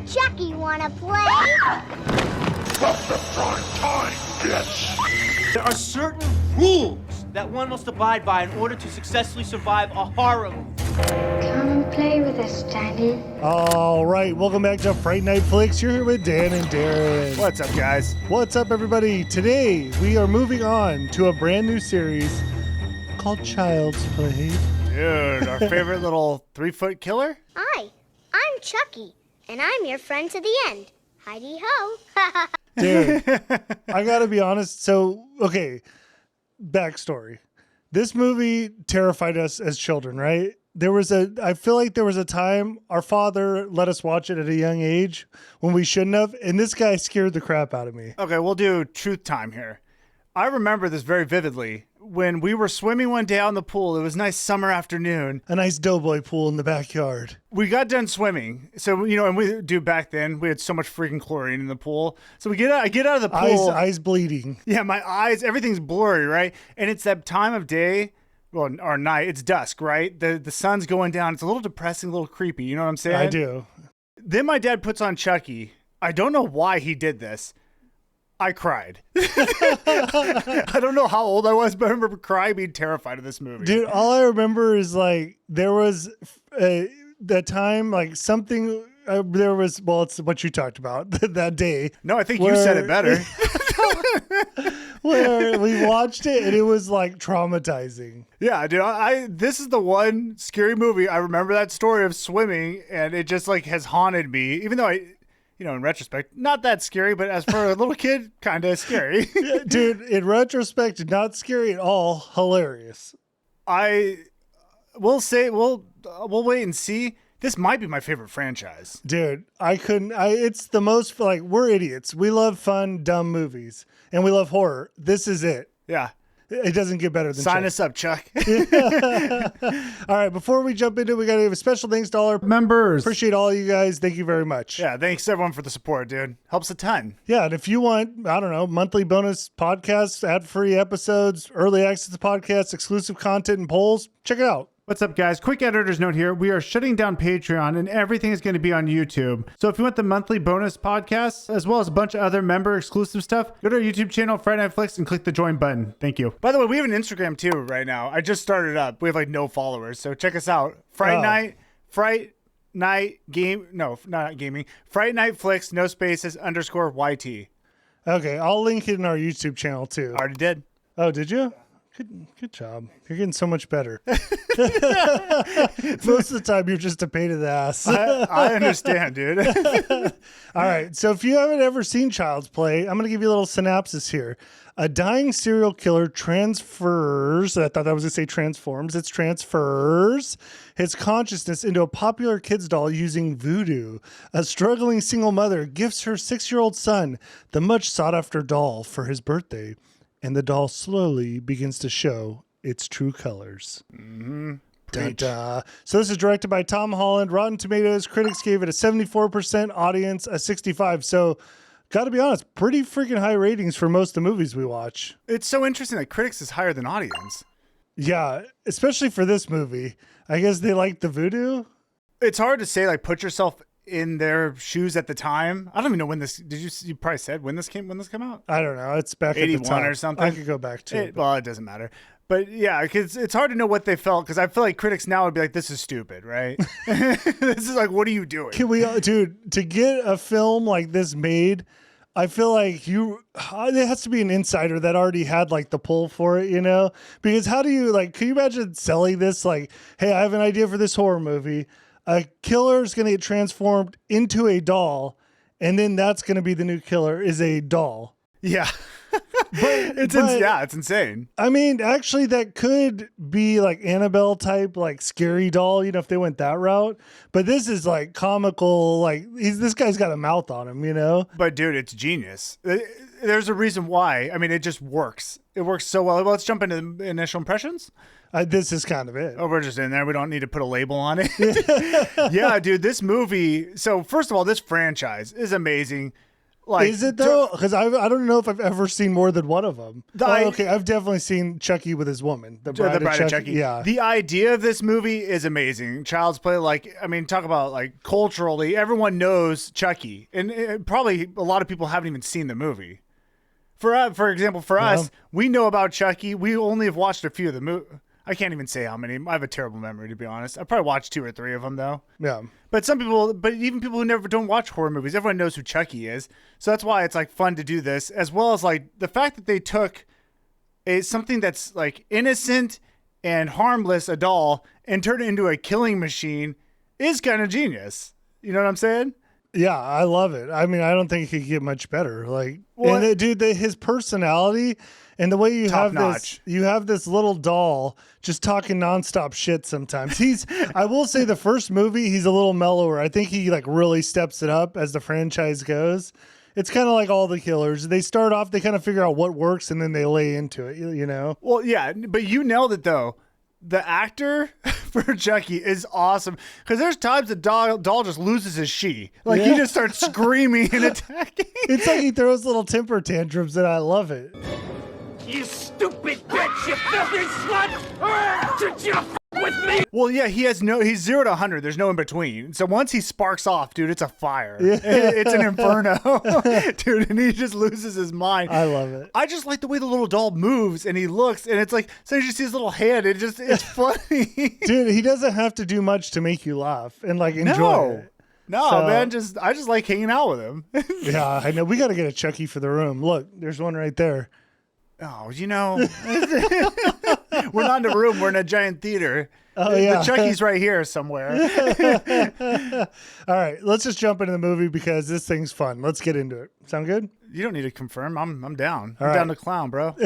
Chucky, wanna play? Stop the prime time, bitch! There are certain rules that one must abide by in order to successfully survive a horror movie. Come play with us, Daddy. All right, welcome back to Fright Night Flicks. You're here with Dan and Darren. What's up, guys? What's up, everybody? Today, we are moving on to a brand new series called Child's Play. Dude, our favorite little 3-foot killer? Hi, I'm Chucky, and I'm your friend to the end. Heidi-ho. Dude, I gotta be honest. So, okay, backstory. This movie terrified us as children, right? I feel like there was a time our father let us watch it at a young age when we shouldn't have, and this guy scared the crap out of me. Okay, we'll do truth time here. I remember this very vividly. When we were swimming one day out in the pool, it was a nice summer afternoon. A nice doughboy pool in the backyard. We got done swimming. So, and we do back then, we had so much freaking chlorine in the pool. So I get out of the pool. Eyes bleeding. Yeah, my eyes, everything's blurry, right? And it's that time of day, well, or night, it's dusk, right? The sun's going down. It's a little depressing, a little creepy. You know what I'm saying? I do. Then my dad puts on Chucky. I don't know why he did this. I cried. I don't know how old I was, but I remember crying, being terrified of this movie. Dude, all I remember is like there was that time, like something. Well, it's what you talked about that day. No, I think you said it better. Where we watched it and it was like traumatizing. Yeah, dude. This is the one scary movie. I remember that story of swimming, and it just like has haunted me, even though in retrospect, not that scary, but as for a little kid, kind of scary. Yeah, dude, in retrospect, not scary at all. Hilarious. We'll wait and see. This might be my favorite franchise. Dude, it's the most, like, we're idiots. We love fun, dumb movies, and we love horror. This is it. Yeah. It doesn't get better than Sign Chuck. us up, Chuck. All right, before we jump into it, we got to give a special thanks to all our members. Appreciate all you guys. Thank you very much. Yeah, thanks everyone for the support, dude. Helps a ton. Yeah, and if you want, I don't know, monthly bonus podcasts, ad-free episodes, early access to podcasts, exclusive content, and polls, check it out. What's up, guys? Quick editor's note here. We are shutting down Patreon and everything is going to be on YouTube. So if you want the monthly bonus podcasts, as well as a bunch of other member exclusive stuff, go to our YouTube channel, Fright Night Flicks, and click the join button. Thank you. By the way, we have an Instagram too right now. I just started up. We have like no followers. So check us out. Fright Night Flicks, no spaces, _YT. Okay, I'll link it in our YouTube channel too. Already did. Oh, did you? Good job. You're getting so much better. Most of the time, you're just a pain in the ass. I understand, dude. All right. So if you haven't ever seen Child's Play, I'm going to give you a little synopsis here. A dying serial killer transfers, I thought that was going to say transforms. It's transfers his consciousness into a popular kid's doll using voodoo. A struggling single mother gifts her 6-year-old son the much sought after doll for his birthday. And the doll slowly begins to show its true colors. Mm-hmm. Da-da. So this is directed by Tom Holland. Rotten Tomatoes, critics gave it a 74%, audience a 65%. So, got to be honest, pretty freaking high ratings for most of the movies we watch. It's so interesting that critics is higher than audience. Yeah, especially for this movie. I guess they like the voodoo. It's hard to say, like, put yourself in their shoes at the time. I don't even know when this, you probably said when this came out? I don't know. It's back 81 at the time. or something. I could go back to it. Well, it doesn't matter. But yeah, because it's hard to know what they felt, because I feel like critics now would be like, this is stupid, right? This is like, what are you doing? Can we, dude, to get a film like this made, I feel like it has to be an insider that already had like the pull for it, because how do you can you imagine selling this? Like, hey, I have an idea for this horror movie. A killer is going to get transformed into a doll, and then that's going to be the new killer is a doll. Yeah. It's insane. I mean, actually, that could be like Annabelle type, like scary doll, if they went that route. But this is like comical, like this guy's got a mouth on him, But dude, it's genius. There's a reason why. I mean, it just works. It works so well. Let's jump into the initial impressions. This is kind of it. Oh, we're just in there. We don't need to put a label on it. Yeah, dude, this movie. So first of all, this franchise is amazing. Like, Is it though? Because I don't know if I've ever seen more than one of them. Okay, I've definitely seen Chucky with his woman, the Bride of Chucky. Yeah, the idea of this movie is amazing. Child's Play, like, I mean, talk about like culturally, everyone knows Chucky, and probably a lot of people haven't even seen the movie. For example, for us, we know about Chucky. We only have watched a few of the movies. I can't even say how many. I have a terrible memory, to be honest. I probably watched 2 or 3 of them, though. yeah. But even people who never don't watch horror movies, everyone knows who Chucky is. So that's why it's like fun to do this, as well as like the fact that they took something that's like innocent and harmless, a doll, and turned it into a killing machine is kind of genius. You know what I'm saying? Yeah, I love it. I mean, I don't think it could get much better. Like, and his personality and the way you have this little doll just talking nonstop shit sometimes. I will say the first movie, he's a little mellower. I think he like really steps it up as the franchise goes. It's kind of like all the killers. They start off, they kind of figure out what works and then they lay into it, you know? Well, yeah, but you nailed it though. The actor for Chucky is awesome because there's times the doll just loses his she. Like he just starts screaming and attacking. It's like he throws little temper tantrums and I love it. You stupid bitch, you filthy slut! Did you with me? Well, yeah, he's 0 to 100. There's no in between. So once he sparks off, dude, it's a fire. Yeah. It's an inferno, dude, and he just loses his mind. I love it. I just like the way the little doll moves and he looks, and it's like, so you just see his little hand. It's funny. Dude, he doesn't have to do much to make you laugh and like enjoy it. No, man, I just like hanging out with him. Yeah, I know. We got to get a Chucky for the room. Look, there's one right there. Oh, you know, we're not in a room. We're in a giant theater. Oh, yeah. The Chucky's right here somewhere. All right, let's just jump into the movie because this thing's fun. Let's get into it. Sound good? You don't need to confirm. I'm down. I'm down to clown, bro.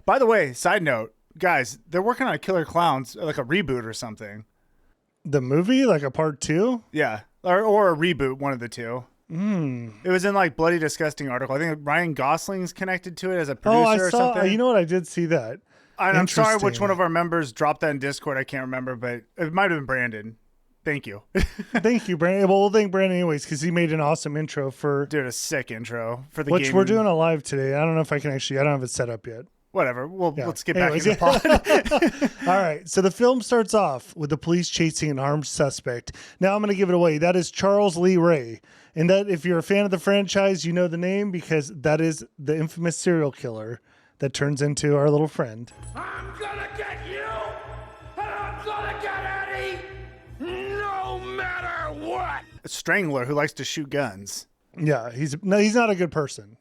By the way, side note, guys, they're working on a Killer Clowns, like a reboot or something. The movie, like a part 2? Yeah, or a reboot, one of the two. It was in like Bloody Disgusting article. I think Ryan Gosling's connected to it as a producer or something. You know what? I did see that. I'm sorry which one of our members dropped that in Discord. I can't remember, but it might have been Brandon. Thank you. Thank you, Brandon. Well, we'll thank Brandon anyways because he made an awesome intro for... Dude, a sick intro for the which game. We're doing a live today. I don't know if I can actually... I don't have it set up yet. Whatever. Let's get back to the pod. All right. So the film starts off with the police chasing an armed suspect. Now I'm going to give it away. That is Charles Lee Ray. And that, if you're a fan of the franchise, you know the name because that is the infamous serial killer that turns into our little friend. I'm gonna get you, and I'm gonna get Eddie, no matter what. A strangler who likes to shoot guns. Yeah, he's not a good person.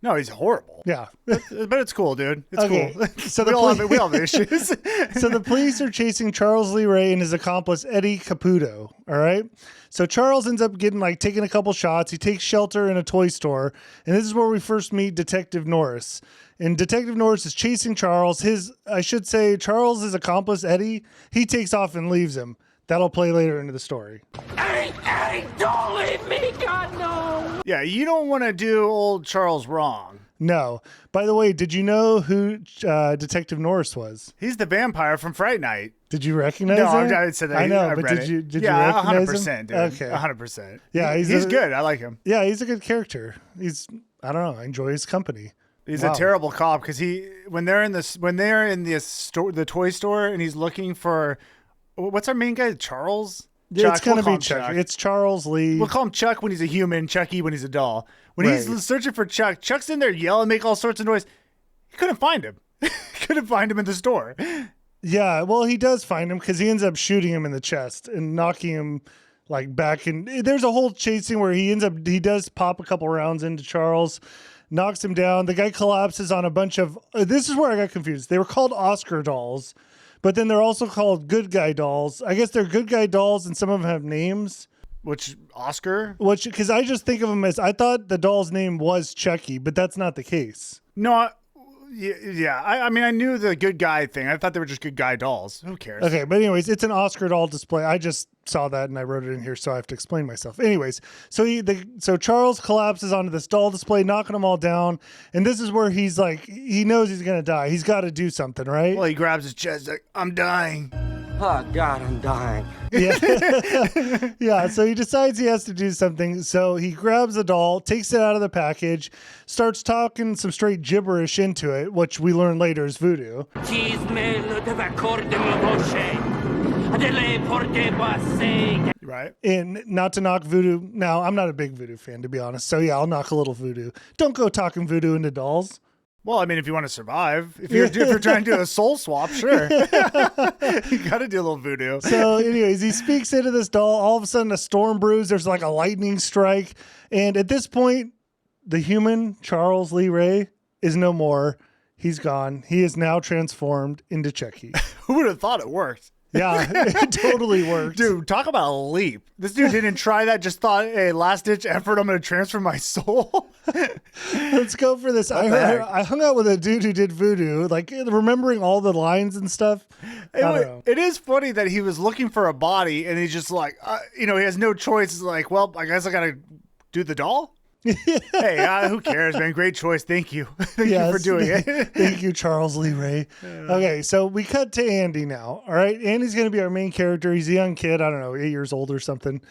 No, he's horrible. Yeah. But it's cool, dude. It's cool. So we all have issues. So the police are chasing Charles Lee Ray and his accomplice, Eddie Caputo. All right. So Charles ends up taking a couple shots. He takes shelter in a toy store. And this is where we first meet Detective Norris. And Detective Norris is chasing Charles. Charles' accomplice, Eddie, he takes off and leaves him. That'll play later into the story. Eddie, don't leave me, God, no. Yeah, you don't want to do old Charles wrong. No. By the way, did you know who Detective Norris was? He's the vampire from Fright Night. Did you recognize him? No, I said that. I know, I but read did you recognize 100%, him? dude. Okay. 100%. Yeah, he's good. I like him. Yeah, he's a good character. I don't know, I enjoy his company. He's a terrible cop because when they're in the toy store and he's looking for what's our main guy, Charles? Yeah, it's gonna be Chuck. It's Charles Lee. We'll call him Chuck when he's a human, Chucky when he's a doll. When he's searching for Chuck, Chuck's in there yelling, make all sorts of noise. He couldn't find him. Couldn't find him in the store. Yeah, well, he does find him because he ends up shooting him in the chest and knocking him like back. And there's a whole chase scene where he does pop a couple rounds into Charles, knocks him down. The guy collapses on a bunch of. This is where I got confused. They were called Oscar dolls, but then they're also called good guy dolls. I guess they're good guy dolls, and some of them have names. Which Oscar? Because I just think of them as, I thought the doll's name was Chucky, but that's not the case. No, I mean, I knew the good guy thing. I thought they were just good guy dolls. Who cares? Okay, but anyways, it's an Oscar doll display. I just saw that and I wrote it in here, so I have to explain myself. Anyways, so Charles collapses onto this doll display, knocking them all down, and this is where he knows he's gonna die. He's got to do something, right? Well, he grabs his chest, like, I'm dying. Oh, God, I'm dying. Yeah. Yeah, so he decides he has to do something. So he grabs the doll, takes it out of the package, starts talking some straight gibberish into it, which we learn later is voodoo. Right. And not to knock voodoo. Now, I'm not a big voodoo fan, to be honest. So yeah, I'll knock a little voodoo. Don't go talking voodoo into dolls. Well, I mean, if you want to survive, if you're trying to do a soul swap, sure. You got to do a little voodoo. So anyways, he speaks into this doll. All of a sudden, a storm brews. There's like a lightning strike. And at this point, the human, Charles Lee Ray, is no more. He's gone. He is now transformed into Chucky. Who would have thought it worked? Yeah, it totally worked. Dude, talk about a leap. This dude didn't try that, just thought, hey, last-ditch effort, I'm going to transfer my soul. Let's go for this. I hung out with a dude who did voodoo, like remembering all the lines and stuff. I don't know. It is funny that he was looking for a body, and he's just like, he has no choice. He's like, well, I guess I got to do the doll? Hey, who cares, man? Great choice. Thank you. Thank you for doing it. Thank you, Charles Lee Ray. Okay, so we cut to Andy now. All right, Andy's going to be our main character. He's a young kid. I don't know, 8 years old or something.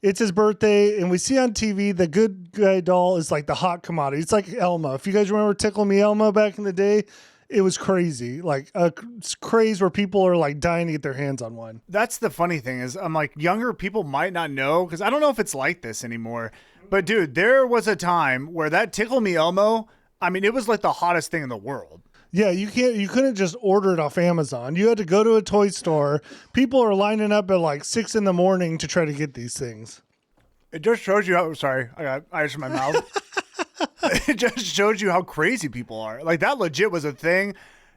It's his birthday, and we see on TV the good guy doll is like the hot commodity. It's like Elmo. If you guys remember Tickle Me Elmo back in the day, it was crazy. Like a craze where people are like dying to get their hands on one. That's the funny thing is I'm like, younger people might not know, because I don't know if it's like this anymore. But dude, there was a time where that Tickle Me Elmo, I mean, it was like the hottest thing in the world. Yeah, you couldn't just order it off Amazon. You had to go to a toy store. People are lining up at like 6 a.m. to try to get these things. It just shows you how, sorry, I got ice in my mouth. It just shows you how crazy people are. Like that legit was a thing.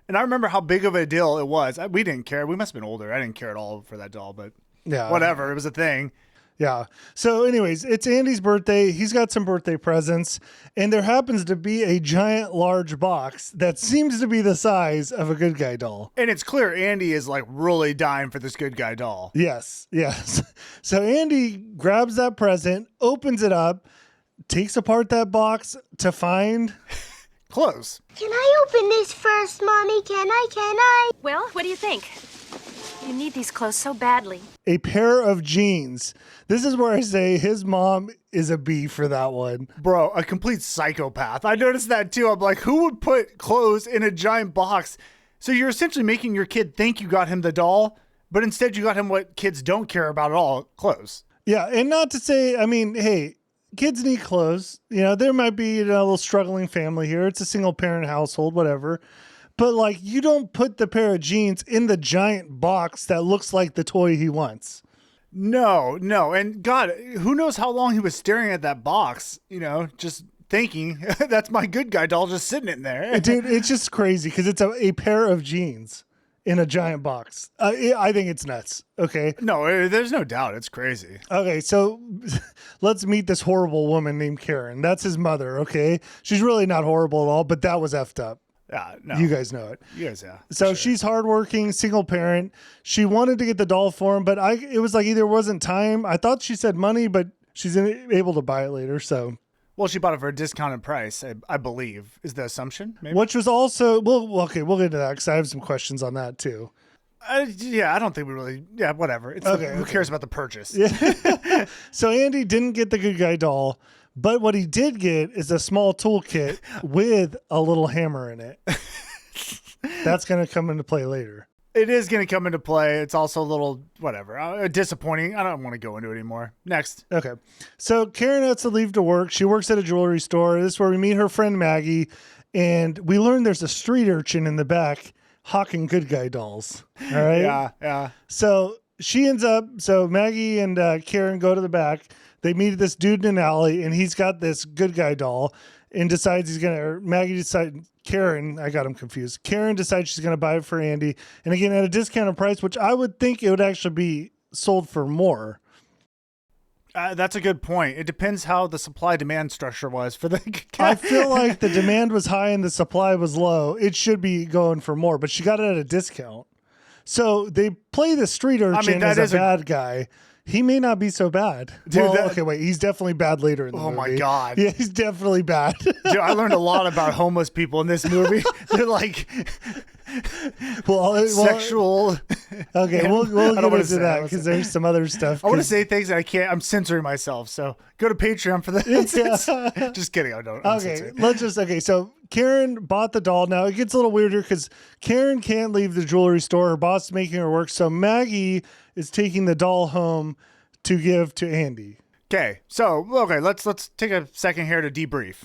And I remember how big of a deal it was. We didn't care. We must have been older. I didn't care at all for that doll, but yeah, whatever. It was a thing. Yeah. So anyways, it's Andy's birthday. He's got some birthday presents, and there happens to be a giant large box that seems to be the size of a good guy doll. And it's clear Andy is like really dying for this good guy doll. Yes. Yes. So Andy grabs that present, opens it up, takes apart that box to find clothes. Can I open this first, Mommy? Can I? Well, what do you think? You need these clothes so badly. a pair of jeans. This is where I say his mom is a B for that one. Bro, a complete psychopath. I noticed that too. I'm like, who would put clothes in a giant box? So you're essentially making your kid think you got him the doll, but instead you got him what kids don't care about at all, clothes. Yeah, and not to say, I mean, hey, kids need clothes. You know, there might be a little struggling family here. It's a single parent household, whatever. But like, you don't put the pair of jeans in the giant box that looks like the toy he wants. No. And God, who knows how long he was staring at that box, you know, just thinking that's my good guy doll just sitting in there. Dude, it's just crazy because it's a pair of jeans in a giant box. I think it's nuts. Okay. No, there's no doubt. It's crazy. Okay. So let's meet this horrible woman named Karen. That's his mother. Okay. She's really not horrible at all, but that was effed up. No. You guys know it. Yes, yeah. So sure. She's hardworking, single parent. She wanted to get the doll for him, but it was like either wasn't time. I thought she said money, but she's able to buy it later. So, well, she bought it for a discounted price, I believe, is the assumption. Maybe? Which was also we'll get into that because I have some questions on that too. Yeah, I don't think we really. Yeah, whatever. It's who cares about the purchase? Yeah. So Andy didn't get the good guy doll. But what he did get is a small toolkit with a little hammer in it. That's going to come into play later. It is going to come into play. It's also a little, whatever, disappointing. I don't want to go into it anymore. Next. Okay. So Karen has to leave to work. She works at a jewelry store. This is where we meet her friend Maggie. And we learn there's a street urchin in the back hawking good guy dolls. All right? Yeah. So Maggie and Karen go to the back. They meet this dude in an alley, and he's got this good guy doll and decides Karen, I got him confused. Karen decides she's going to buy it for Andy. And again, at a discounted price, which I would think it would actually be sold for more. That's a good point. It depends how the supply-demand structure was for the I feel like the demand was high and the supply was low. It should be going for more, but she got it at a discount. So they play the street urchin as a bad guy. He may not be so bad. Dude, he's definitely bad later in the movie. Oh my God. Yeah, he's definitely bad. Dude, I learned a lot about homeless people in this movie. They're like, Sexual. Okay, we'll get wanna into say- I that don't because say- there's some other stuff. I want to 'cause- say things that I can't. I'm censoring myself. So go to Patreon for that. Yeah. Just kidding. I don't. Okay, so Karen bought the doll. Now it gets a little weirder because Karen can't leave the jewelry store. Her boss is making her work. So Maggie is taking the doll home to give to Andy. Okay. So let's take a second here to debrief.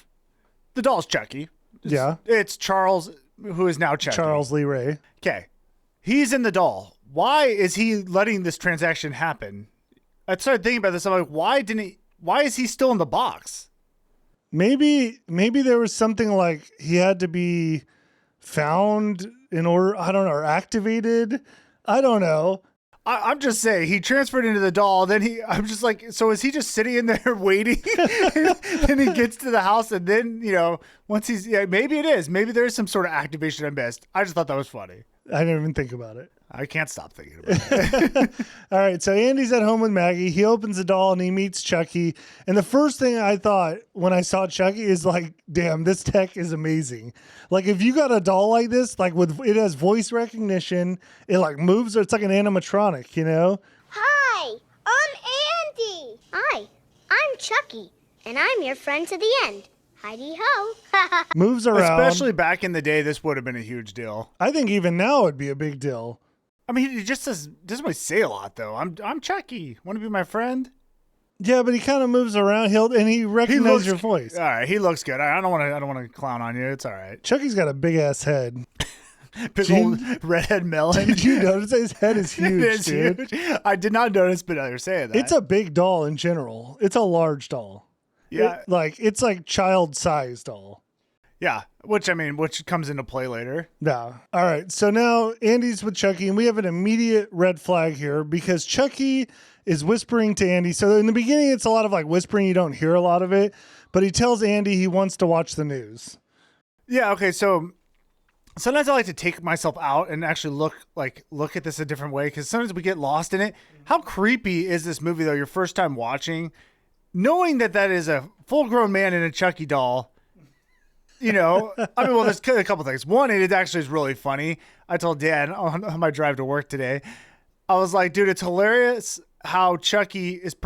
The doll's Chucky. It's Charles, who is now Chucky. Charles Lee Ray. Okay. He's in the doll. Why is he letting this transaction happen? I started thinking about this. I'm like, why is he still in the box? Maybe there was something like he had to be found in order, I don't know, or activated. I don't know. I'm just saying, he transferred into the doll. Then I'm just like, so is he just sitting in there waiting? Then he gets to the house, and then, once maybe it is. Maybe there's some sort of activation I missed. I just thought that was funny. I didn't even think about it. I can't stop thinking about it. All right, so Andy's at home with Maggie. He opens the doll and he meets Chucky. And the first thing I thought when I saw Chucky is like, damn, this tech is amazing. Like if you got a doll like this, like it has voice recognition, it like moves, it's like an animatronic, Hi, I'm Andy. Hi, I'm Chucky, and I'm your friend to the end. Heidi ho. Moves around. Especially back in the day, this would have been a huge deal. I think even now it'd be a big deal. I mean, he just doesn't really say a lot though. I'm Chucky. Want to be my friend? Yeah, but he kind of moves around. He recognizes your voice. All right, he looks good. I don't want to clown on you. It's all right. Chucky's got a big ass head. Big old redhead melon. Did you notice that his head is huge, It is dude? huge. I did not notice, but you're saying that. It's a big doll in general. It's a large doll. Yeah. It's like child size doll. Yeah. Which comes into play later. Yeah. All right. So now Andy's with Chucky, and we have an immediate red flag here because Chucky is whispering to Andy. So in the beginning, it's a lot of like whispering. You don't hear a lot of it, but he tells Andy he wants to watch the news. Yeah. Okay. So sometimes I like to take myself out and actually look at this a different way because sometimes we get lost in it. How creepy is this movie though? Your first time watching, knowing that is a full-grown man in a Chucky doll. There's a couple things. One, it actually is really funny. I told Dad on my drive to work today, I was like, dude, it's hilarious how Chucky is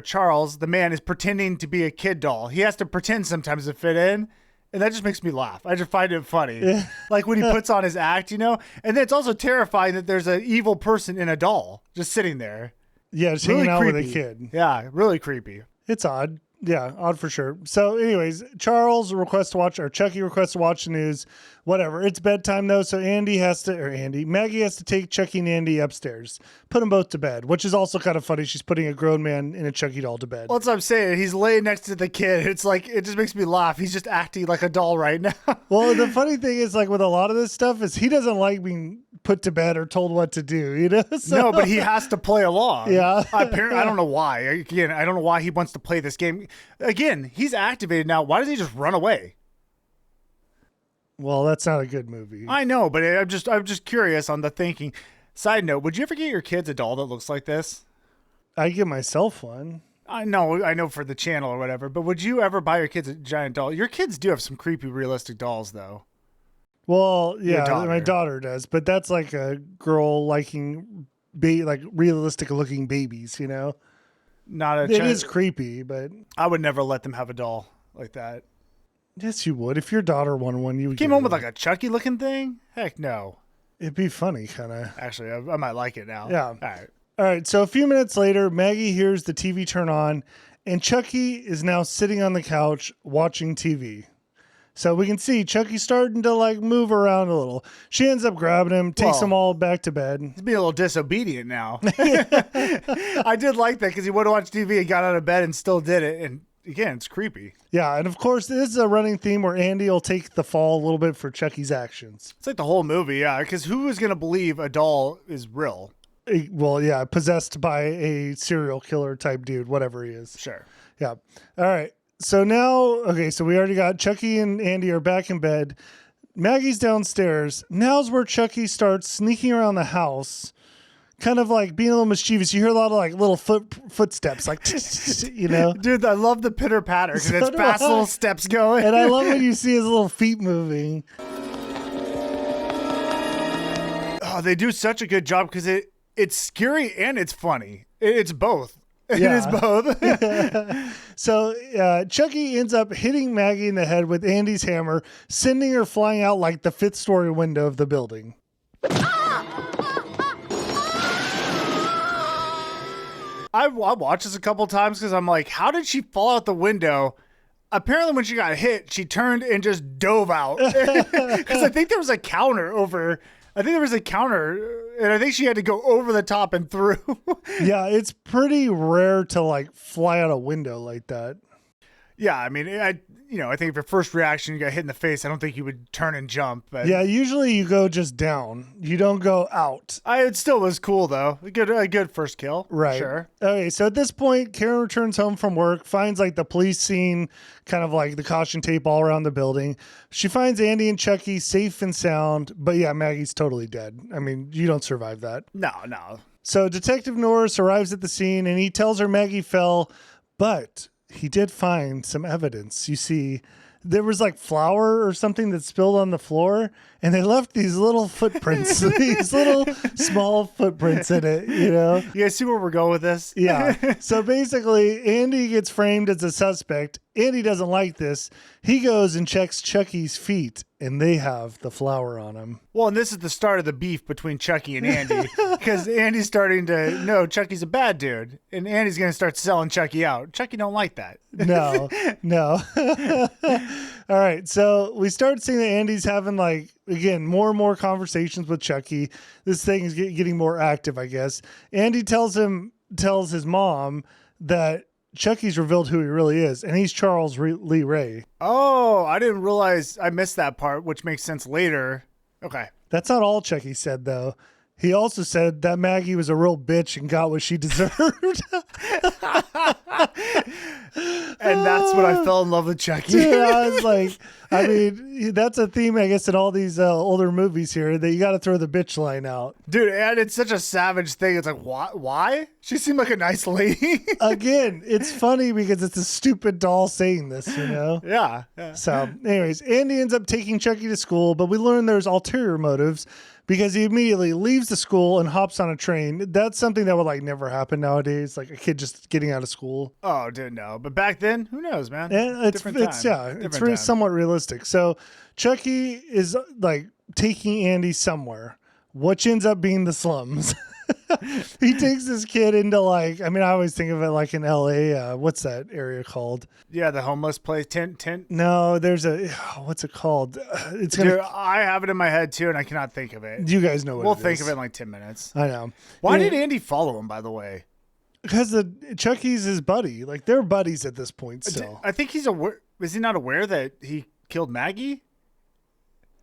Charles, the man, is pretending to be a kid doll. He has to pretend sometimes to fit in. And that just makes me laugh. I just find it funny. Yeah. Like when he puts on his act, And then it's also terrifying that there's an evil person in a doll just sitting there. Yeah, just hanging out with a kid. Yeah, really creepy. It's odd. Yeah, odd for sure. So anyways, Chucky requests to watch the news. Whatever. It's bedtime though, so Maggie has to take Chucky and Andy upstairs. Put them both to bed, which is also kind of funny. She's putting a grown man in a Chucky doll to bed. Well, that's what I'm saying. He's laying next to the kid. It's like, it just makes me laugh. He's just acting like a doll right now. Well, the funny thing is like with a lot of this stuff is he doesn't like being put to bed or told what to do, So, no, but he has to play along. Yeah. Apparently, I don't know why. Again, I don't know why he wants to play this game. Again, he's activated now. Why does he just run away? Well, that's not a good movie. I know, but I'm just curious on the thinking. Side note, would you ever get your kids a doll that looks like this? I get myself one. I know for the channel or whatever, but would you ever buy your kids a giant doll? Your kids do have some creepy, realistic dolls, though. Well, yeah, my daughter does, but that's like a girl liking like realistic looking babies, Not a. It is creepy, but I would never let them have a doll like that. Yes, you would. If your daughter wanted one, you would. Came home with like a Chucky looking thing? Heck no. It'd be funny, kind of. Actually, I might like it now. Yeah. All right. So a few minutes later, Maggie hears the TV turn on, and Chucky is now sitting on the couch watching TV. So we can see Chucky's starting to like move around a little. She ends up grabbing him, takes them all back to bed. He's being a little disobedient now. I did like that because he would watch TV and got out of bed and still did it. And again, it's creepy. Yeah, and of course, this is a running theme where Andy will take the fall a little bit for Chucky's actions. It's like the whole movie, yeah, because who is going to believe a doll is real? Well, yeah, possessed by a serial killer type dude, whatever he is. Sure. Yeah. All right. So now, so we already got Chucky and Andy are back in bed. Maggie's downstairs. Now's where Chucky starts sneaking around the house, kind of like being a little mischievous. You hear a lot of like little footsteps, like, Dude, I love the pitter patter because it's fast little steps going. And I love when you see his little feet moving. Oh, they do such a good job because it's scary and it's funny. It's both. Yeah. It is both. So Chucky ends up hitting Maggie in the head with Andy's hammer, sending her flying out like the 5th story window of the building. I watched this a couple times because I'm like, how did she fall out the window? Apparently, when she got hit, she turned and just dove out. Because I think there was a counter over. I think there was a counter, and I think she had to go over the top and through. Yeah, it's pretty rare to like fly out a window like that. Yeah, I mean, I think if your first reaction, you got hit in the face, I don't think you would turn and jump. But Yeah, usually you go just down. You don't go out. it still was cool, though. A good first kill. Right. Sure. Okay, so at this point, Karen returns home from work, finds like the police scene, kind of like the caution tape all around the building. She finds Andy and Chucky safe and sound, but yeah, Maggie's totally dead. I mean, you don't survive that. No. So Detective Norris arrives at the scene and he tells her Maggie fell, but he did find some evidence. You see, there was like flour or something that spilled on the floor, and they left these little footprints, these little small footprints in it, you know? You guys see where we're going with this? Yeah. So basically, Andy gets framed as a suspect. Andy doesn't like this. He goes and checks Chucky's feet, and they have the flour on them. Well, and this is the start of the beef between Chucky and Andy, because Andy's starting to know Chucky's a bad dude, and Andy's going to start selling Chucky out. Chucky don't like that. No. All right. So we start seeing that Andy's having like, again, more and more conversations with Chucky. This thing is getting more active, I guess. Andy tells his mom that Chucky's revealed who he really is, and he's Charles Lee Ray. Oh, I didn't realize I missed that part, which makes sense later. Okay. That's not all Chucky said, though. He also said that Maggie was a real bitch and got what she deserved. And that's when I fell in love with Chucky. Dude, I was like, I mean, that's a theme, I guess, in all these older movies here, that you got to throw the bitch line out. Dude, and it's such a savage thing. It's like, why? She seemed like a nice lady. Again, it's funny because it's a stupid doll saying this, you know? Yeah. So, anyways, Andy ends up taking Chucky to school, but we learn there's ulterior motives because he immediately leaves the school and hops on a train. That's something that would like never happen nowadays, like a kid just getting out of school. Oh, dude, no. But back then, who knows, man? And it's somewhat realistic. So Chucky is like taking Andy somewhere, which ends up being the slums. He takes this kid into like, I mean, I always think of it like in LA. What's that area called? Yeah, the homeless place. Tent. No, there's what's it called? It's Dude, I have it in my head too, and I cannot think of it. You guys know what we'll it think is. of it in like 10 minutes. I know. Why did Andy follow him, by the way? Because Chucky's his buddy. Like, they're buddies at this point still. I think he's aware. Is he not aware that he killed Maggie?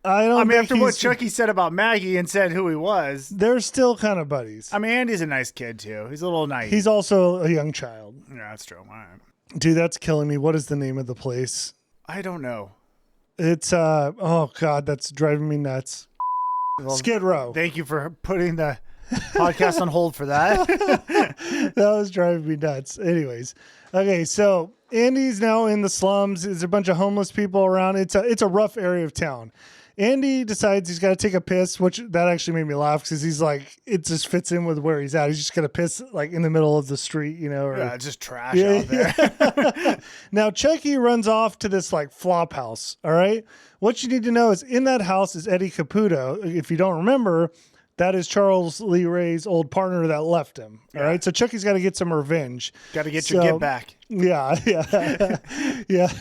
I mean, after what Chucky said about Maggie and said who he was, they're still kind of buddies. I mean, Andy's a nice kid too. He's a little naive. He's also a young child. Yeah, that's true. All right. Dude, that's killing me. What is the name of the place? I don't know. It's oh god, that's driving me nuts. Well, Skid Row. Thank you for putting the podcast on hold for that. That was driving me nuts. Anyways, okay, so Andy's now in the slums. There's a bunch of homeless people around. It's a rough area of town. Andy decides he's got to take a piss, which that actually made me laugh because he's like, it just fits in with where he's at. He's just going to piss like in the middle of the street, you know? Or, yeah, it's just trash out there. Yeah. Now, Chucky runs off to this like flop house. All right. What you need to know is in that house is Eddie Caputo. If you don't remember, that is Charles Lee Ray's old partner that left him. All right. So Chucky's got to get some revenge. Got to get your get back. Yeah. Yeah.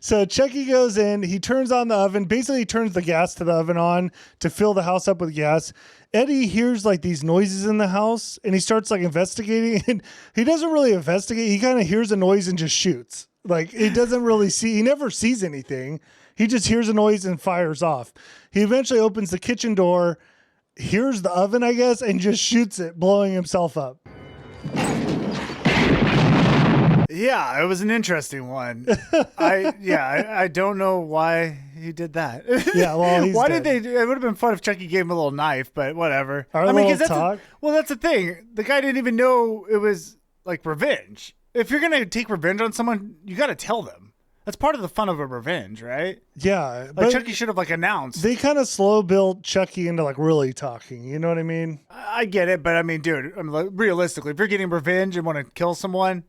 So Chucky goes in, he turns on the oven, basically he turns the gas to the oven on to fill the house up with gas. Eddie hears like these noises in the house and he starts like investigating, and he doesn't really investigate. He kind of hears a noise and just shoots. Like he doesn't really see, he never sees anything. He just hears a noise and fires off. He eventually opens the kitchen door, hears the oven, I guess, and just shoots it, blowing himself up. Yeah, it was an interesting one. I don't know why he did that. Yeah, well, he's why dead. did they? It would have been fun if Chucky gave him a little knife, but whatever. Little talk. That's the thing. The guy didn't even know it was like revenge. If you're gonna take revenge on someone, you got to tell them. That's part of the fun of a revenge, right? Yeah. Like But Chucky should have like announced. they kind of slow built Chucky into like really talking. You know what I mean? I get it, but I mean, dude, realistically, if you're getting revenge and want to kill someone,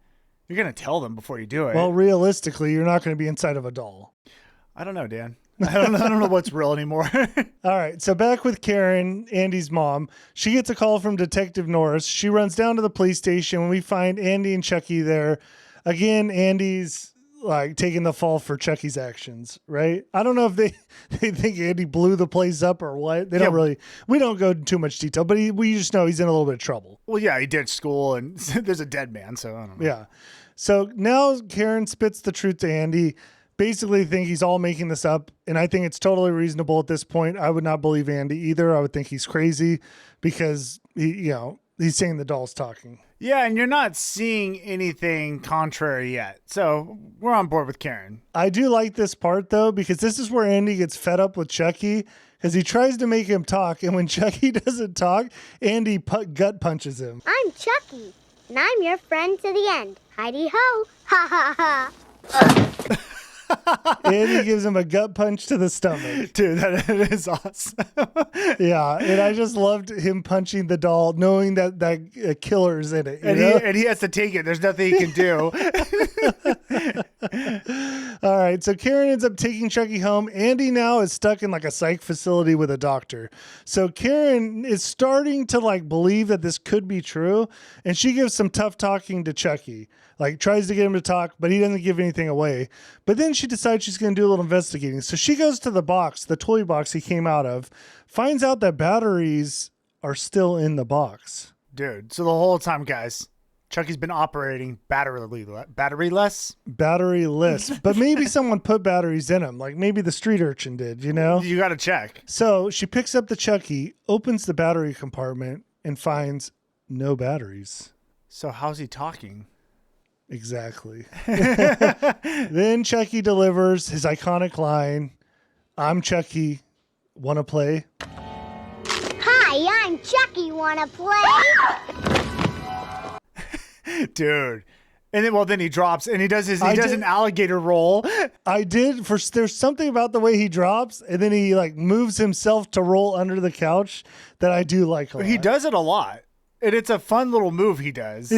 you're going to tell them before you do it. Well, realistically, you're not going to be inside of a doll. I don't know, Dan. I don't know what's real anymore. All right. So back with Karen, Andy's mom. She gets a call from Detective Norris. She runs down to the police station. We find Andy and Chucky there. Again, Andy's like taking the fall for Chucky's actions, right? I don't know if they think Andy blew the place up or what. They don't really, we don't go into too much detail, but we just know he's in a little bit of trouble. Well, yeah, he ditched school and there's a dead man, so I don't know. Yeah. So now Karen spits the truth to Andy. Basically think he's all making this up, and I think it's totally reasonable at this point. I would not believe Andy either. I would think he's crazy because he's saying the doll's talking. Yeah, and you're not seeing anything contrary yet. So we're on board with Karen. I do like this part, though, because this is where Andy gets fed up with Chucky because he tries to make him talk. And when Chucky doesn't talk, Andy gut punches him. I'm Chucky, and I'm your friend to the end. Heidi ho. Ha ha ha. Andy gives him a gut punch to the stomach. Dude, that is awesome. Yeah, and I just loved him punching the doll, knowing that killer's in it. And he has to take it. There's nothing he can do. All right, so Karen ends up taking Chucky home. Andy now is stuck in like a psych facility with a doctor. So Karen is starting to like believe that this could be true, and she gives some tough talking to Chucky. Like tries to get him to talk, but he doesn't give anything away. But then she decides she's going to do a little investigating. So she goes to the box, the toy box he came out of, finds out that batteries are still in the box. Dude, so the whole time, guys, Chucky's been operating batteryless. But maybe someone put batteries in him. Like maybe the street urchin did, you know? You got to check. So she picks up the Chucky, opens the battery compartment, and finds no batteries. So how's he talking? Exactly. Then Chucky delivers his iconic line, "I'm Chucky, wanna play?" Hi, I'm Chucky. Wanna play? Dude. And then he drops and he does an alligator roll. There's something about the way he drops and then he like moves himself to roll under the couch that I do like a lot. He does it a lot. And it's a fun little move he does.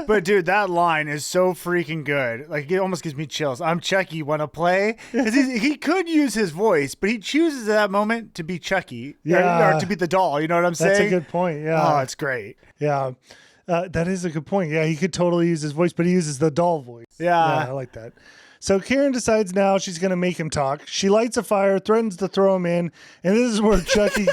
But dude, that line is so freaking good. Like it almost gives me chills. I'm Chucky, wanna play? Because he could use his voice, but he chooses at that moment to be Chucky. Yeah. Or to be the doll. You know what I'm saying? That's a good point. Yeah. Oh, it's great. Yeah. That is a good point. Yeah, he could totally use his voice, but he uses the doll voice. Yeah. I like that. So Karen decides now she's going to make him talk. She lights a fire, threatens to throw him in, and this is where Chucky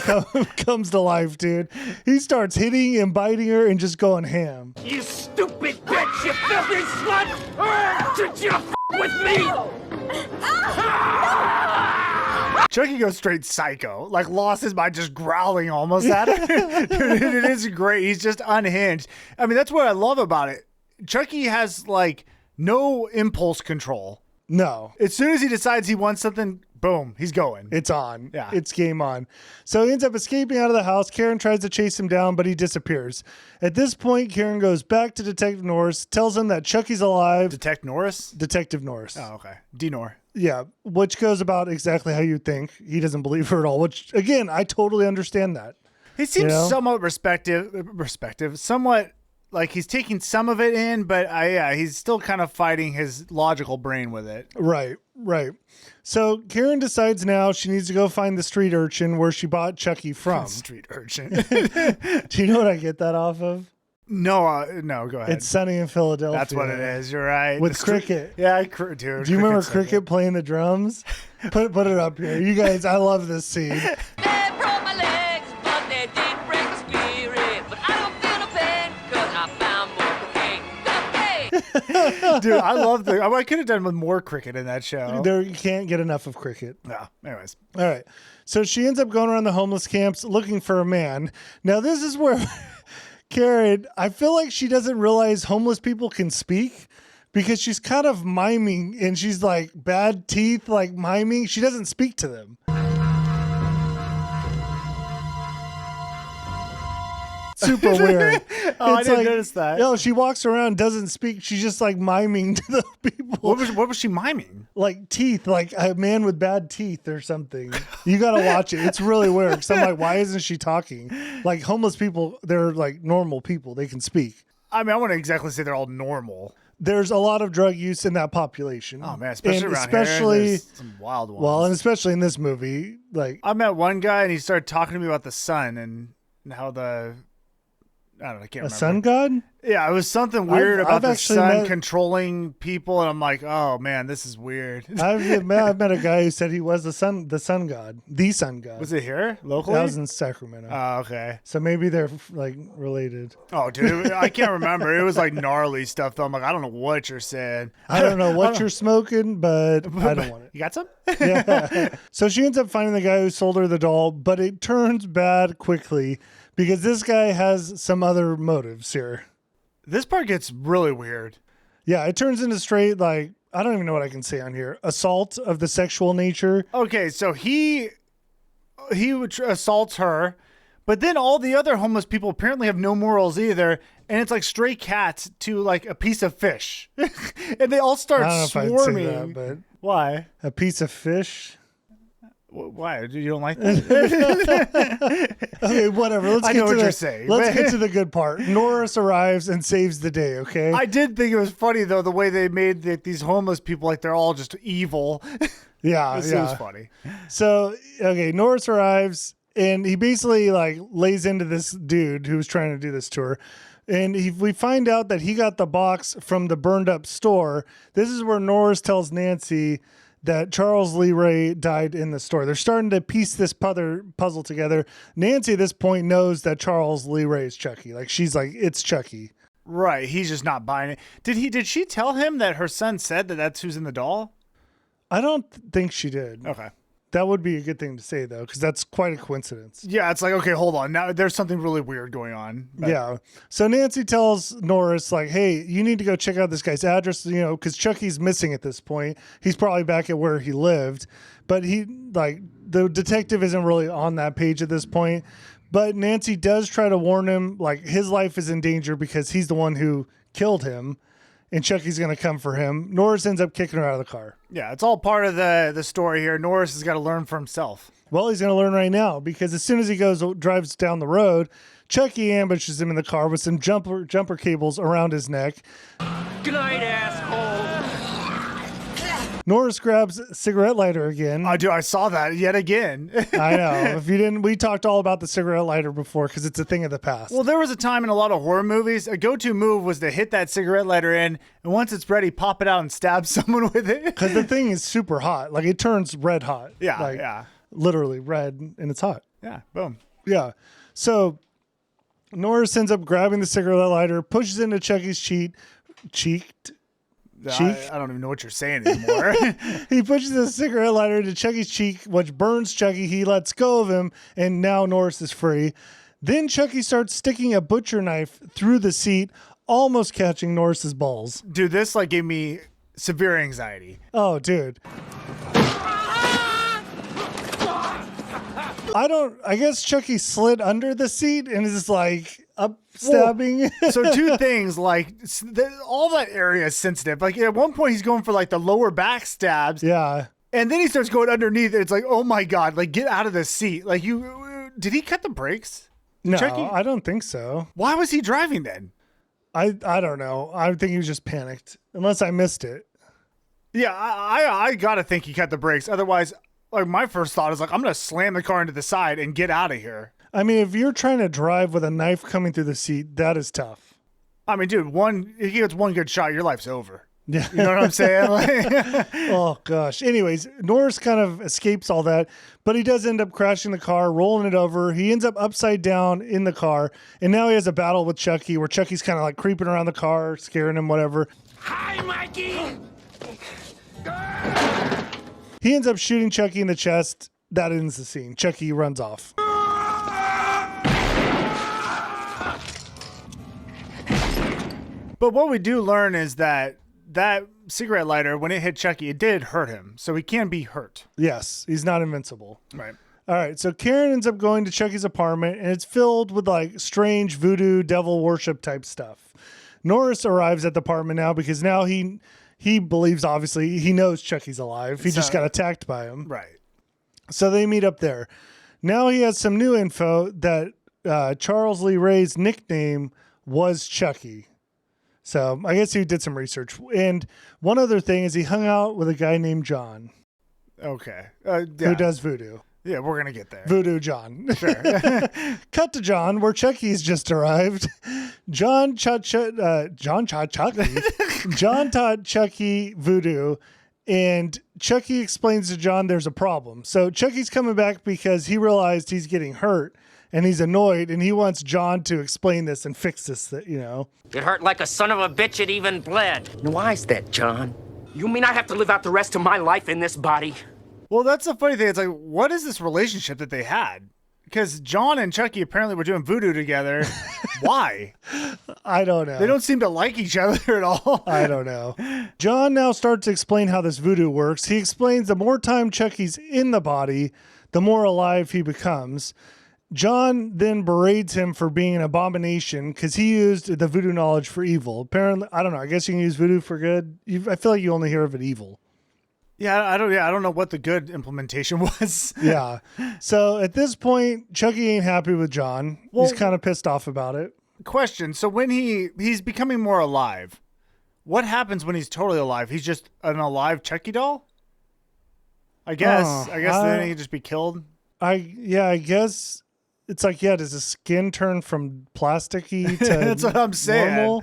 comes to life, dude. He starts hitting and biting her and just going ham. You stupid bitch, you filthy slut! Did you with me? Chucky goes straight psycho, like lost his mind, just growling almost at him. Dude, it is great. He's just unhinged. I mean, that's what I love about it. Chucky has like no impulse control. No. As soon as he decides he wants something, boom, he's going. It's on. Yeah. It's game on. So he ends up escaping out of the house. Karen tries to chase him down, but he disappears. At this point, Karen goes back to Detective Norris, tells him that Chucky's alive. Detective Norris? Detective Norris. Oh, okay. D-Nor. Yeah, which goes about exactly how you think. He doesn't believe her at all, which, again, I totally understand that. He seems somewhat somewhat like he's taking some of it in, but he's still kind of fighting his logical brain with it. Right. So Karen decides now she needs to go find the street urchin where she bought Chucky from. Street urchin. Do you know what I get that off of? No, go ahead. It's Sunny in Philadelphia. That's what it is. You're right. With Cricket. Yeah, dude. Do you remember Cricket playing the drums? Put it up here. You guys, I love this scene. Dude, I love I could have done with more Cricket in that show. You can't get enough of Cricket. No, anyways. All right. So she ends up going around the homeless camps looking for a man. Now, this is where Karen, I feel like she doesn't realize homeless people can speak because she's kind of miming and she's like bad teeth, like miming. She doesn't speak to them. super weird. I didn't notice that. No, she walks around, doesn't speak. She's just like miming to the people. What was she miming? Like teeth, like a man with bad teeth or something. You got to watch it. It's really weird. Cause I'm like, why isn't she talking? Like homeless people, they're like normal people. They can speak. I mean, I wouldn't exactly say they're all normal. There's a lot of drug use in that population. Oh man, especially around here. There's some wild ones. Well, and especially in this movie, like I met one guy and he started talking to me about the sun and how I don't know, I can't remember. a sun god. Yeah, it was something weird about the actually sun controlling people, and I'm like, oh man, this is weird. I've met a guy who said he was the sun god. Was it here locally? That was in Sacramento. Oh, okay. So maybe they're like related. Oh, dude, I can't remember. It was like gnarly stuff though. I'm like, I don't know what you're saying. I don't know what you're smoking, but I don't want it. You got some? Yeah. So she ends up finding the guy who sold her the doll, but it turns bad quickly because this guy has some other motives here. This part gets really weird. Yeah, it turns into straight, like, I don't even know what I can say on here. Assault of the sexual nature. Okay, so he assaults her, but then all the other homeless people apparently have no morals either, and it's like stray cats to like a piece of fish. And they all start I don't know swarming. if I'd say that, but why? a piece of fish? Why? You don't like that? Okay, whatever. I know what you're saying. Let's get to the good part. Norris arrives and saves the day, okay? I did think it was funny, though, the way they made these homeless people like they're all just evil. Yeah, It yeah. was funny. So, okay, Norris arrives, and he basically, like, lays into this dude who was trying to do this to her. And we find out that he got the box from the burned up store. This is where Norris tells Nancy that Charles Lee Ray died in the store. They're starting to piece this puzzle together. Nancy at this point knows that Charles Lee Ray is Chucky. Like, she's like, it's Chucky. Right. He's just not buying it. Did she tell him that her son said that that's who's in the doll? I don't think she did. Okay. That would be a good thing to say, though, because that's quite a coincidence. Yeah, it's like, okay, hold on. Now there's something really weird going on. But Yeah. So Nancy tells Norris, like, hey, you need to go check out this guy's address, because Chucky's missing at this point. He's probably back at where he lived. But the detective isn't really on that page at this point. But Nancy does try to warn him, like, his life is in danger because he's the one who killed him. And Chucky's going to come for him. Norris ends up kicking her out of the car. Yeah, it's all part of the story here. Norris has got to learn for himself. Well, he's going to learn right now because as soon as he drives down the road, Chucky ambushes him in the car with some jumper cables around his neck. Good night, asshole. Norris grabs a cigarette lighter again. I saw that yet again. I know. If you didn't, we talked all about the cigarette lighter before because it's a thing of the past. Well, there was a time in a lot of horror movies, a go-to move was to hit that cigarette lighter in, and once it's ready, pop it out and stab someone with it. Because the thing is super hot. Like, it turns red hot. Yeah, like, yeah. Literally red, and it's hot. Yeah, boom. Yeah. So Norris ends up grabbing the cigarette lighter, pushes into Chucky's cheek. I don't even know what you're saying anymore. He pushes the cigarette lighter into Chucky's cheek, which burns Chucky. He lets go of him, and now Norris is free. Then Chucky starts sticking a butcher knife through the seat, almost catching Norris's balls. Dude, this gave me severe anxiety. Oh, dude. I guess Chucky slid under the seat and is just like up stabbing. So two things, all that area is sensitive. Like at one point he's going for like the lower back stabs. Yeah. And then he starts going underneath and it's like, oh my God, like get out of the seat. Like did he cut the brakes? No, Chucky? I don't think so. Why was he driving then? I don't know. I think he was just panicked, unless I missed it. Yeah, I gotta think he cut the brakes. Otherwise, like my first thought is like, I'm going to slam the car into the side and get out of here. I mean, if you're trying to drive with a knife coming through the seat, that is tough. I mean, dude, if he gets one good shot, your life's over. Yeah. You know what I'm saying? Oh, gosh. Anyways, Norris kind of escapes all that, but he does end up crashing the car, rolling it over. He ends up upside down in the car, and now he has a battle with Chucky where Chucky's kind of like creeping around the car, scaring him, whatever. Hi, Maggie. He ends up shooting Chucky in the chest. That ends the scene. Chucky runs off. But what we do learn is that cigarette lighter, when it hit Chucky, it did hurt him. So he can be hurt. Yes, he's not invincible. Right. All right, so Karen ends up going to Chucky's apartment, and it's filled with like strange voodoo devil worship type stuff. Norris arrives at the apartment now because now he believes, obviously, he knows Chucky's alive. He just got attacked by him. Right. So they meet up there. Now he has some new info that Charles Lee Ray's nickname was Chucky. So I guess he did some research. And one other thing is he hung out with a guy named John. Okay. Who does voodoo. Yeah, we're going to get there. Voodoo John. Sure. Cut to John, where Chucky's just arrived. John taught Chucky voodoo, and Chucky explains to John there's a problem. So Chucky's coming back because he realized he's getting hurt, and he's annoyed, and he wants John to explain this and fix this, It hurt like a son of a bitch, it even bled. Why's that, John? You mean I have to live out the rest of my life in this body? Well, that's the funny thing. It's like, what is this relationship that they had? Because John and Chucky apparently were doing voodoo together. Why? I don't know. They don't seem to like each other at all. I don't know. John now starts to explain how this voodoo works. He explains the more time Chucky's in the body, the more alive he becomes. John then berates him for being an abomination because he used the voodoo knowledge for evil. Apparently, I don't know. I guess you can use voodoo for good. I feel like you only hear of it evil. Yeah, I don't know what the good implementation was. Yeah. So at this point, Chucky ain't happy with John. He's kind of pissed off about it. Question. So when he's becoming more alive, what happens when he's totally alive? He's just an alive Chucky doll? I guess then he can just be killed. I guess it's like, does his skin turn from plasticky to That's what I'm saying. normal?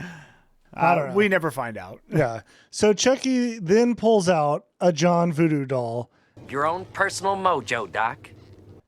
I don't know. We never find out. Yeah. So Chucky then pulls out a John voodoo doll Your own personal mojo, Doc.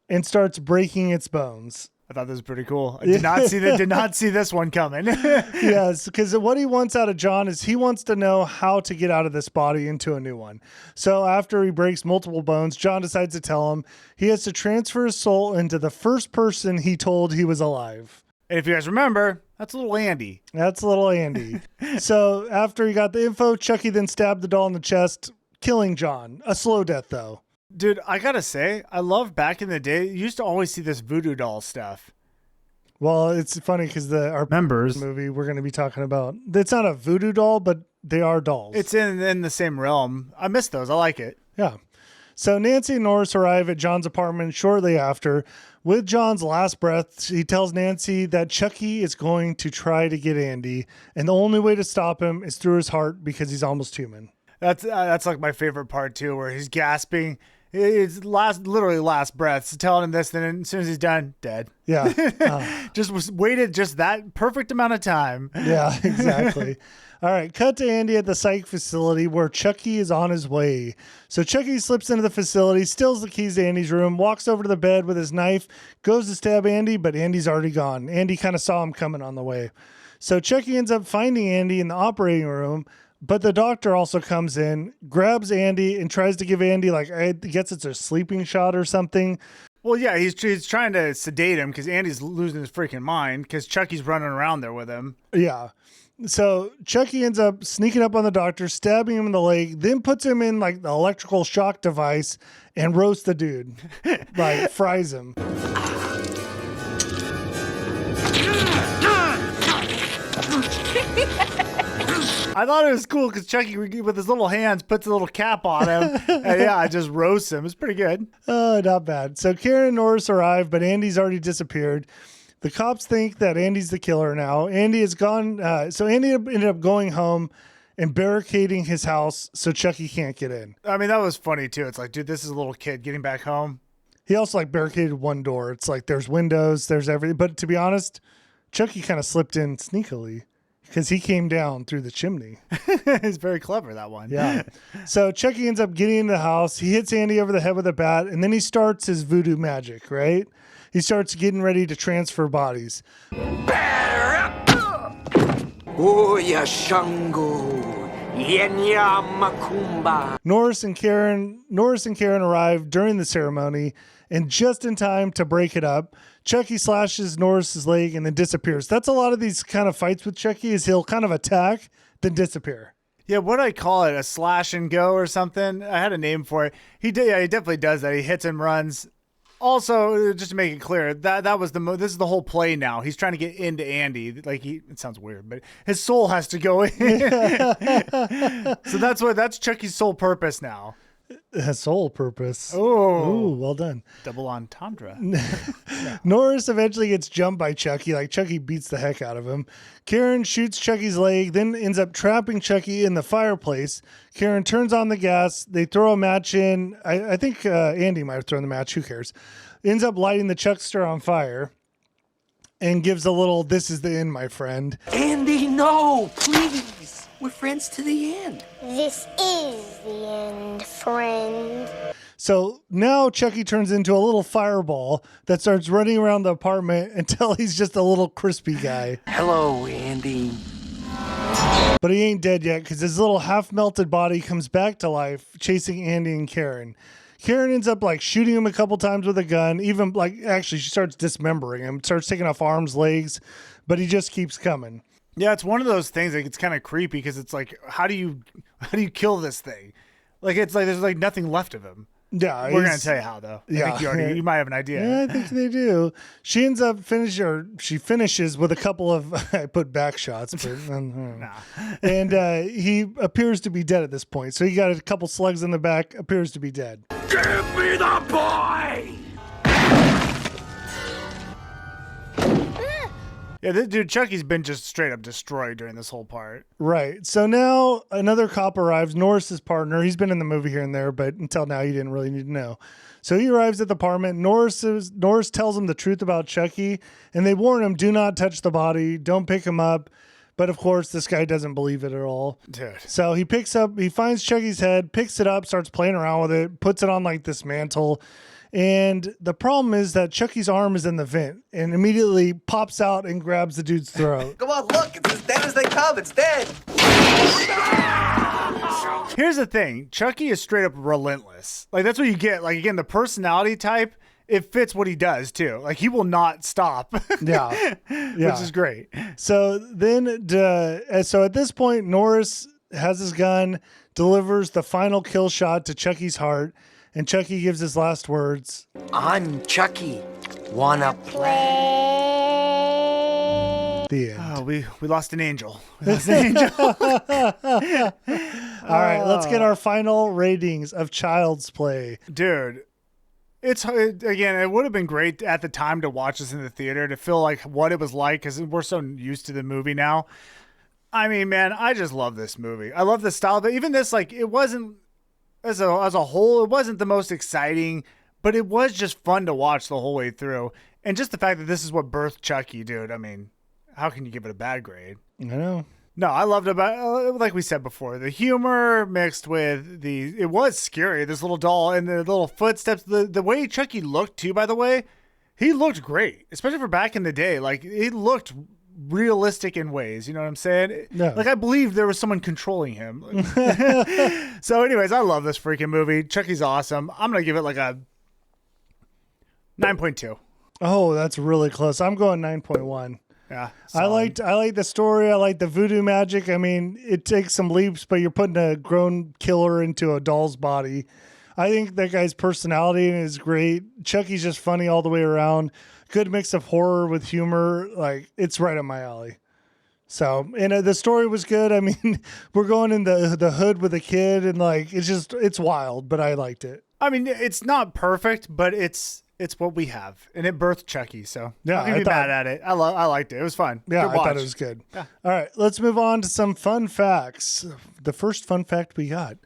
and starts breaking its bones. I thought this was pretty cool. I did not see this one coming. Yes, because what he wants out of John is he wants to know how to get out of this body into a new one. So after he breaks multiple bones, John decides to tell him he has to transfer his soul into the first person he told he was alive. And if you guys remember, that's little Andy. That's little Andy. So after he got the info, Chucky then stabbed the doll in the chest, killing John. A slow death, though. Dude, I gotta say, I love back in the day, you used to always see this voodoo doll stuff. Well, it's funny because our Members. movie we're going to be talking about, it's not a voodoo doll, but they are dolls. It's in the same realm. I miss those. I like it. Yeah. So Nancy and Norris arrive at John's apartment shortly after. With John's last breath, he tells Nancy that Chucky is going to try to get Andy, and the only way to stop him is through his heart because he's almost human. That's like my favorite part too, where he's gasping. It's literally last breaths, telling him this, and then as soon as he's done, dead. Yeah. Waited just that perfect amount of time. Yeah, exactly. All right, cut to Andy at the Psych facility where Chucky is on his way. So Chucky slips into the facility, steals the keys to Andy's room, walks over to the bed with his knife, goes to stab Andy, but Andy's already gone. Andy kind of saw him coming on the way. So Chucky ends up finding Andy in the operating room, but the doctor also comes in, grabs Andy, and tries to give Andy, I guess it's a sleeping shot or something. Well, yeah, he's trying to sedate him because Andy's losing his freaking mind because Chucky's running around there with him. Yeah. So Chucky ends up sneaking up on the doctor, stabbing him in the leg, then puts him in the electrical shock device and roasts the dude. Fries him. I thought it was cool because Chucky, with his little hands, puts a little cap on him. And just roasts him. It's pretty good. Oh, not bad. So Karen and Norris arrive, but Andy's already disappeared. The cops think that Andy's the killer now. Andy is gone. So Andy ended up going home and barricading his house so Chucky can't get in. I mean, that was funny too. It's like, dude, this is a little kid getting back home. He also barricaded one door. It's like there's windows, there's everything. But to be honest, Chucky kind of slipped in sneakily because he came down through the chimney. He's very clever, that one. Yeah. So Chucky ends up getting into the house. He hits Andy over the head with a bat, and then he starts his voodoo magic, right? He starts getting ready to transfer bodies. Oya Shango. Yenya Makumba. Norris and Karen arrive during the ceremony, and just in time to break it up, Chucky slashes Norris's leg and then disappears. That's a lot of these kind of fights with Chucky is he'll kind of attack, then disappear. Yeah, what do I call it? A slash and go or something? I had a name for it. He definitely does that. He hits and runs Also, just to make it clear, that was this is the whole play now. He's trying to get into Andy. Like it sounds weird, but his soul has to go in. So that's Chucky's sole purpose now. His sole purpose. Oh, well done. Double entendre. Norris eventually gets jumped by Chucky. Like Chucky beats the heck out of him. Karen shoots Chucky's leg, then ends up trapping Chucky in the fireplace. Karen turns on the gas. They throw a match in. I think Andy might have thrown the match. Who cares? Ends up lighting the Chuckster on fire and gives a little, "This is the end, my friend." Andy, no, please. We're friends to the end. This is the end, friend. So now Chucky turns into a little fireball that starts running around the apartment until he's just a little crispy guy. Hello, Andy. But he ain't dead yet because his little half-melted body comes back to life, chasing Andy and Karen. Karen ends up like shooting him a couple times with a gun. Even like actually she starts dismembering him, starts taking off arms, legs, but he just keeps coming. Yeah, it's one of those things. Like it's kind of creepy because it's like, how do you kill this thing? Like it's like there's like nothing left of him. Yeah, we're gonna tell you how though. Yeah, I think you might have an idea. Yeah, I think they do. She ends up she finishes with a couple of I put back shots, but and he appears to be dead at this point. So he got a couple slugs in the back, appears to be dead. Give me the boy! Yeah, this dude Chucky's been just straight up destroyed during this whole part. Right. So now another cop arrives, Norris's partner. He's been in the movie here and there, but until now you didn't really need to know. So he arrives at the apartment. Norris tells him the truth about Chucky, and they warn him, do not touch the body, don't pick him up. But of course, this guy doesn't believe it at all. Dude. So he finds Chucky's head, picks it up, starts playing around with it, puts it on like this mantle. And the problem is that Chucky's arm is in the vent and immediately pops out and grabs the dude's throat. Come on, look, it's as dead as they come. It's dead. Here's the thing. Chucky is straight up relentless. Like, that's what you get. Like, again, the personality type, it fits what he does, too. Like, he will not stop. Yeah. Which is great. So then, so at this point, Norris has his gun, delivers the final kill shot to Chucky's heart, and Chucky gives his last words. I'm Chucky. Wanna play? The end. Oh, we lost an angel. We lost an angel. All right, let's get our final ratings of Child's Play. Dude, again, it would have been great at the time to watch this in the theater to feel like what it was like because we're so used to the movie now. I mean, man, I just love this movie. I love the style, but even this, like, it wasn't, as a whole, it wasn't the most exciting, but it was just fun to watch the whole way through. And just the fact that this is what birthed Chucky, dude, I mean, how can you give it a bad grade? I know. No, I loved about, like we said before, the humor mixed with it was scary, this little doll and the little footsteps, the way Chucky looked too, by the way, he looked great, especially for back in the day. Like, he looked realistic in ways, you know what I'm saying? No. Like, I believe there was someone controlling him. So anyways, I love this freaking movie. Chucky's awesome. I'm going to give it like a 9.2. Oh, that's really close. I'm going 9.1. Yeah. I like the story. I like the voodoo magic. I mean, it takes some leaps, but you're putting a grown killer into a doll's body. I think that guy's personality is great. Chucky's just funny all the way around. Good mix of horror with humor. Like, it's right up my alley. So, and the story was good. I mean, we're going in the hood with a kid, and like, it's wild, but I liked it. I mean, it's not perfect, but it's what we have, and it birthed Chucky. So yeah, I'm gonna be mad at it. I liked it. It was fun. Yeah, Good I watch. thought it was good. Yeah. All right, let's move on to some fun facts. The first fun fact we got.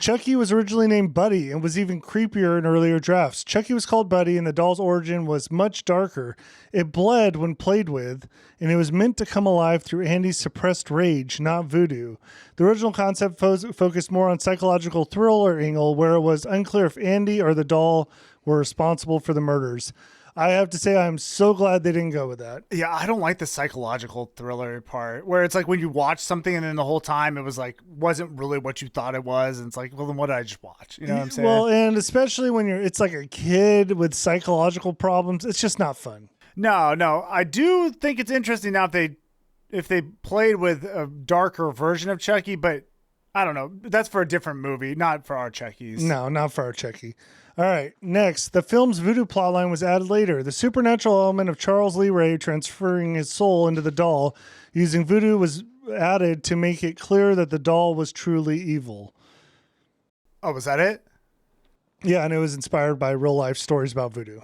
Chucky was originally named Buddy and was even creepier in earlier drafts. Chucky was called Buddy, and the doll's origin was much darker. It bled when played with, and it was meant to come alive through Andy's suppressed rage, not voodoo. The original concept focused more on psychological thriller angle, where it was unclear if Andy or the doll were responsible for the murders. I have to say, I'm so glad they didn't go with that. Yeah, I don't like the psychological thriller part where it's like when you watch something and then the whole time it was like, wasn't really what you thought it was. And it's like, well, then what did I just watch? You know what I'm saying? Well, and especially when it's like a kid with psychological problems, it's just not fun. No. I do think it's interesting now if they played with a darker version of Chucky, but I don't know. That's for a different movie, not for our Chuckies. No, not for our Chucky. All right, next. The film's voodoo plotline was added later. The supernatural element of Charles Lee Ray transferring his soul into the doll using voodoo was added to make it clear that the doll was truly evil. Oh, was that it? Yeah, and it was inspired by real life stories about voodoo.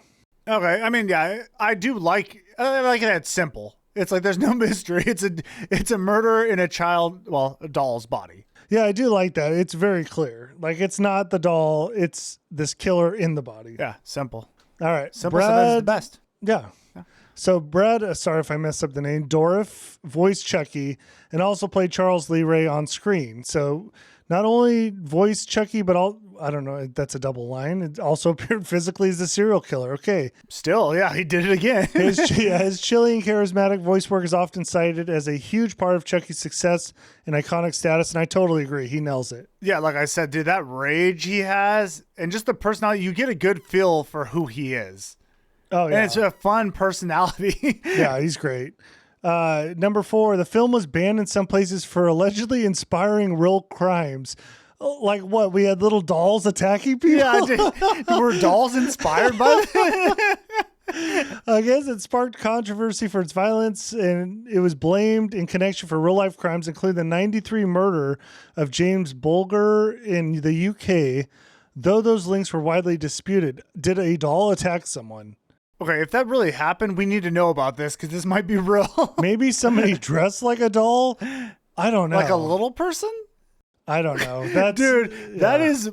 Okay, I mean, yeah, I do like it that it's simple. It's like there's no mystery. It's a murder in a doll's body. Yeah, I do like that. It's very clear. Like, it's not the doll, it's this killer in the body. Yeah, simple. All right. Simple sometimes is the best. Yeah. So Brad, sorry if I messed up the name, Dourif voiced Chucky and also played Charles Lee Ray on screen. So not only voiced Chucky, but I don't know, that's a double line. It also appeared physically as the serial killer. Okay. Still, yeah, he did it again. His chilly and charismatic voice work is often cited as a huge part of Chucky's success and iconic status, and I totally agree. He nails it. Yeah, like I said, dude, that rage he has and just the personality, you get a good feel for who he is. Oh, yeah. And it's a fun personality. Yeah, he's great. Number 4, the film was banned in some places for allegedly inspiring real crimes. Like what? We had little dolls attacking people? Yeah, were dolls inspired by that? I guess it sparked controversy for its violence, and it was blamed in connection for real-life crimes, including the 93 murder of James Bulger in the UK. Though those links were widely disputed, did a doll attack someone? Okay, if that really happened, we need to know about this because this might be real. Maybe somebody dressed like a doll? I don't know. Like a little person? I don't know. That's, dude, that is,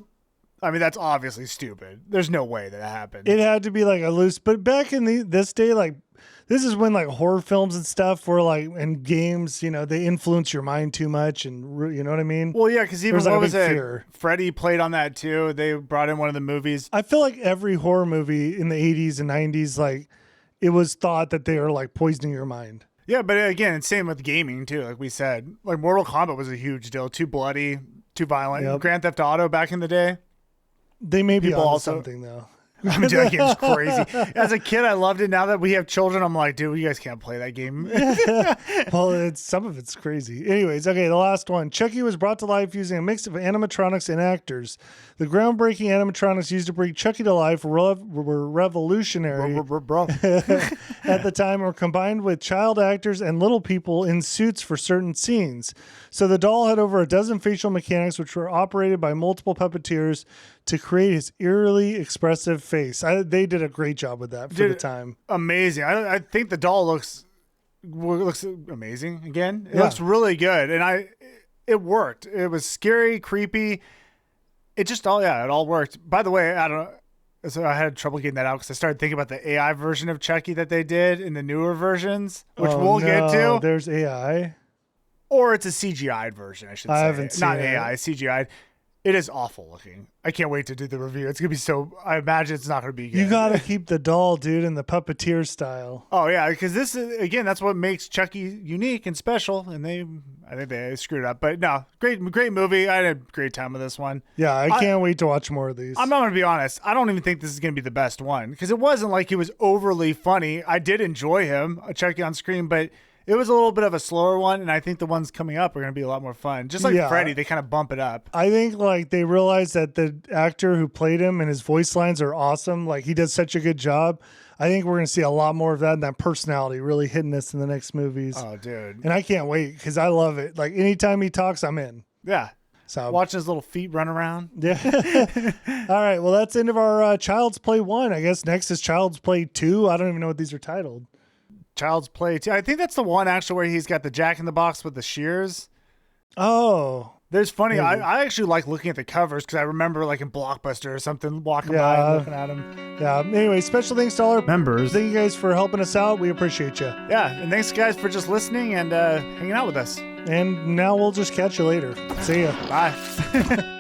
I mean, that's obviously stupid. There's no way that happened. It had to be like a loose, but back in this day, like, this is when like horror films and stuff were like, and games, you know, they influence your mind too much, and you know what I mean? Well, yeah, because even what was it? Freddy played on that too. They brought in one of the movies. I feel like every horror movie in the 80s and 90s, like, it was thought that they were like poisoning your mind. Yeah, but again, it's same with gaming too. Like we said, like Mortal Kombat was a huge deal. Too bloody, too violent. Yep. Grand Theft Auto back in the day. They may be on something though. I mean, that game's crazy. As a kid, I loved it. Now that we have children, I'm like, dude, you guys can't play that game. Well, some of it's crazy. Anyways, okay, the last one. Chucky was brought to life using a mix of animatronics and actors. The groundbreaking animatronics used to bring Chucky to life were revolutionary at the time, or combined with child actors and little people in suits for certain scenes. So the doll had over a dozen facial mechanics, which were operated by multiple puppeteers to create his eerily expressive face. They did a great job with that for the time. Amazing. I think the doll looks amazing again. It looks really good. And it worked. It was scary, creepy. It just it all worked. By the way, so I had trouble getting that out because I started thinking about the AI version of Chucky that they did in the newer versions, which we'll get to. There's AI. Or it's a CGI'd version, I should say. I haven't seen Not it. AI, CGI'd. It is awful looking. I can't wait to do the review. It's going to be I imagine it's not going to be good. You got to keep the doll, dude, in the puppeteer style. Oh, yeah, because this is, again, that's what makes Chucky unique and special, and I think they screwed it up. But no, great movie. I had a great time with this one. Yeah, I can't wait to watch more of these. I'm not going to be honest. I don't even think this is going to be the best one, because it wasn't like he was overly funny. I did enjoy him, Chucky on screen, but it was a little bit of a slower one, and I think the ones coming up are going to be a lot more fun. Just like Freddy, they kind of bump it up. I think like they realized that the actor who played him and his voice lines are awesome. Like he does such a good job. I think we're going to see a lot more of that, and that personality really hitting us in the next movies. Oh, dude. And I can't wait because I love it. Like anytime he talks, I'm in. Yeah. So watching his little feet run around. Yeah. All right. Well, that's the end of our Child's Play 1. I guess next is Child's Play 2. I don't even know what these are titled. Child's Play 2. I think that's the one actually where he's got the Jack in the Box with the shears. Oh. There's funny. I actually like looking at the covers because I remember like in Blockbuster or something walking by and looking at them. Yeah. Anyway, special thanks to all our members. Thank you guys for helping us out. We appreciate you. Yeah. And thanks guys for just listening and hanging out with us. And now we'll just catch you later. See ya. Bye.